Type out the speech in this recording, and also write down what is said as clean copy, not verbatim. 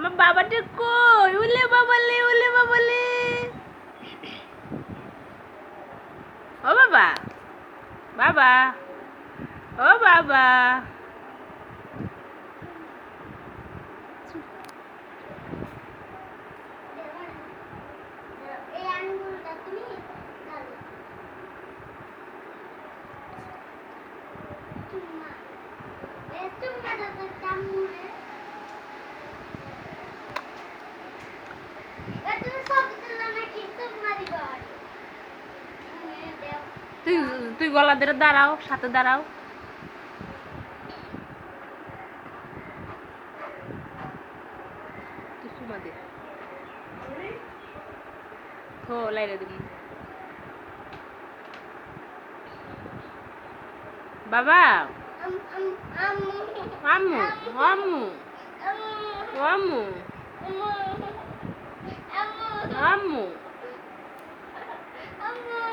আমার বাবাটা কই? উলে বাবালে, উলে বাবালে। ও বাবা, বাবা, ও বাবা। তুই তুই গলা ধরে দাঁড়াও, সাথে দাঁড়াও। তুই সুমা দে থো লাইরে দিবি। বাবা, আম্মু, আম্মু, আম্মু, আম্মু।